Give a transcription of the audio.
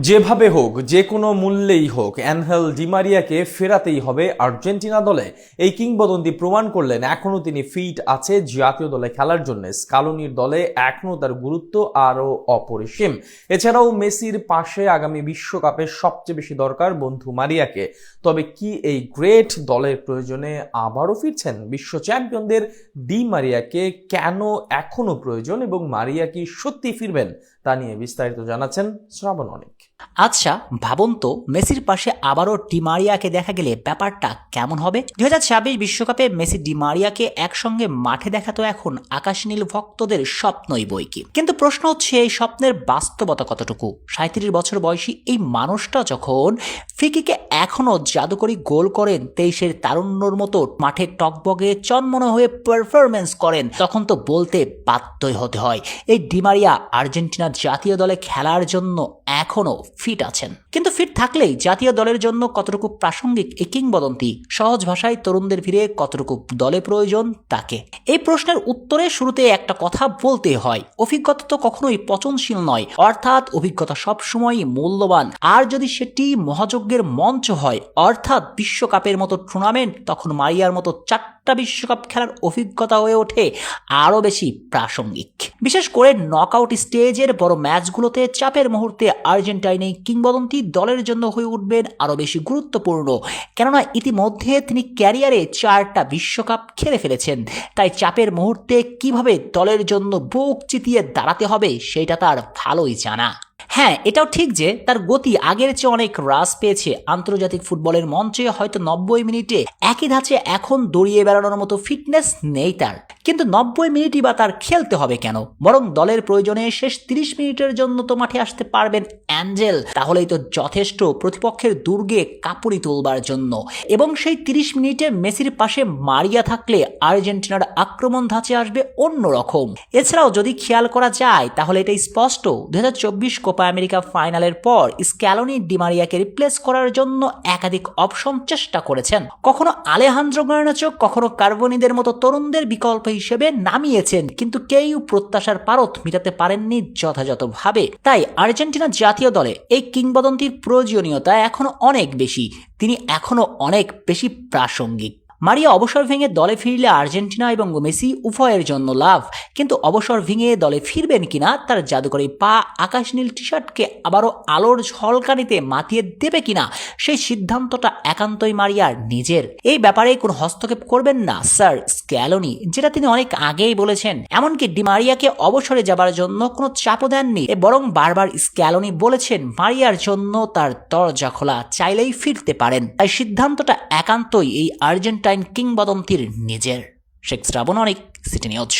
যেভাবে হোক, যে কোনো মূল্যেই হোক, অ্যানহেল ডি মারিয়াকে ফেরাতেই হবে আর্জেন্টিনা দলে। এই কিংবদন্তি প্রমাণ করলেন এখনো তিনি ফিট আছে জাতীয় দলে খেলার জন্য। স্কালোনির দলে এখনো তার গুরুত্ব আরো অপরিসীম। এছাড়াও মেসির পাশে আগামী বিশ্বকাপে সবচেয়ে বেশি দরকার বন্ধু মারিয়াকে। তবে কি এই গ্রেট দলের প্রয়োজনে আবারও ফিরছেন? বিশ্ব চ্যাম্পিয়নদের ডি মারিয়াকে কেন এখনো প্রয়োজন এবং মারিয়া কি সত্যি ফিরবেন, তা নিয়ে বিস্তারিত জানাচ্ছেন শ্রাবণ অনেক। আচ্ছা ভাবুন তো, মেসির পাশে আবারও ডি মারিয়াকে দেখা গেলে ব্যাপারটা কেমন হবে? 2026 বিশ্বকাপে মেসি ডি মারিয়াকে একসঙ্গে মাঠে দেখা তো এখন আকাশ নীল ভক্তদের স্বপ্নই বইকি। কিন্তু প্রশ্ন হচ্ছে, এই স্বপ্নের বাস্তবতা কতটুকু? 37 বছর বয়সী এই মানুষটা যখন ফ্রিকিকে এখনো জাদুকরি গোল করেন, 23-এর তারুণ্যর মতো মাঠে টকবগে চনমনে হয়ে পারফরমেন্স করেন, তখন তো বলতে বাধ্যই হতে হয় এই ডি মারিয়া আর্জেন্টিনা জাতীয় দলে খেলার জন্য এখনো ফিট আছেন। কিন্তু ফিট থাকলেই জাতীয় দলের জন্য কতটুকু প্রাসঙ্গিক এই কিংবদন্তি? সহজ ভাষায় তরুণদের ভিড়ে কতটুকু দলে প্রয়োজন তাকে? এই প্রশ্নের উত্তরে শুরুতে একটা কথা বলতে হয়, অভিজ্ঞতা তো কখনোই পচনশীল নয়, অর্থাৎ অভিজ্ঞতা সবসময়ই মূল্যবান। আর যদি সেটি মহাযজ্ঞের মঞ্চ হয়, অর্থাৎ বিশ্বকাপের মতো টুর্নামেন্ট, তখন মারিয়ার মতো 4টা বিশ্বকাপ খেলার অভিজ্ঞতা হয়ে ওঠে আরো বেশি প্রাসঙ্গিক। বিশেষ করে নকআউট স্টেজের বড় ম্যাচগুলোতে চাপের মুহূর্তে আর্জেন্টাইন এই কিংবদন্তি দলের জন্য হয়ে উঠবেন আরো বেশি গুরুত্বপূর্ণ, কেননা ইতিমধ্যে তিনি ক্যারিয়ারে 4টা বিশ্বকাপ খেলে ফেলেছেন। তাই চাপের মুহূর্তে কিভাবে দলের জন্য বুক চিতিয়ে দাঁড়াতে হবে সেটা তার ভালোই জানা। হ্যাঁ, এটাও ঠিক যে তার গতি আগের চেয়ে অনেক হ্রাস পেয়েছে। আন্তর্জাতিক ফুটবলের মঞ্চে হয়তো 90 মিনিটে একই ধাঁচে এখন দৌড়িয়ে বেড়ানোর মতো ফিটনেস নেই তার। কিন্তু 90 মিনিটই বা তার খেলতে হবে কেন? বরং দলের প্রয়োজনে শেষ 30 মিনিটের জন্য তো মাঠে আসতে পারবেন অ্যাঞ্জেল, তাহলেই তো যথেষ্ট প্রতিপক্ষের দুর্গে কাঁপুনি তুলবার জন্য। এবং সেই 30 মিনিটে মেসির পাশে মারিয়া থাকলে আর্জেন্টিনার আক্রমণ ধাঁচে আসবে অন্যরকম। এছাড়াও যদি খেয়াল করা যায় তাহলে এটা স্পষ্ট, 2024 কোপা আমেরিকা ফাইনালের পর স্ক্যালোনি ডি মারিয়াকে রিপ্লেস করার জন্য একাধিক অপশন চেষ্টা করেছেন। কখনো আলেহান্দ্রো গার্নাচো, কখনো কার্বনিদের মতো তরুণদের বিকল্প হিসেবে নামিয়েছেন, কিন্তু কেউ প্রত্যাশার পারদ মিটাতে পারেননি যথাযথভাবে। তাই আর্জেন্টিনা জাতীয় দলে এই কিংবদন্তির প্রয়োজনীয়তা এখনো অনেক বেশি, তিনি এখনো অনেক বেশি প্রাসঙ্গিক। মারিয়া অবসর ভেঙে দলে ফিরলে আর্জেন্টিনা এবং মেসি উভয়ের জন্য লাভ। কিন্তু অবসর ভেঙে দলে ফিরবেন কিনা, তার জাদুকরি পা আকাশ নীল টি শার্টকে আবারও আলোর ঝলকানিতে মাতিয়ে দেবে কিনা, সেই সিদ্ধান্তটা একান্তই মারিয়ার নিজের। এই ব্যাপারে কোনো হস্তক্ষেপ করবেন না স্যার স্ক্যালোনি, যেটা তিনি অনেক আগেই বলেছেন। এমনকি ডি মারিয়াকে অবসরে যাবার জন্য কোনো চাপও দেননি, বরং বারবার স্ক্যালোনি বলেছেন মারিয়ার জন্য তার দরজা খোলা, চাইলেই ফিরতে পারেন। তাই সিদ্ধান্তটা একান্তই এই আর্জেন্টাইন কিংবদন্তির নিজের। শেখ শ্রাবণ অনেক, সিটি নিউজ।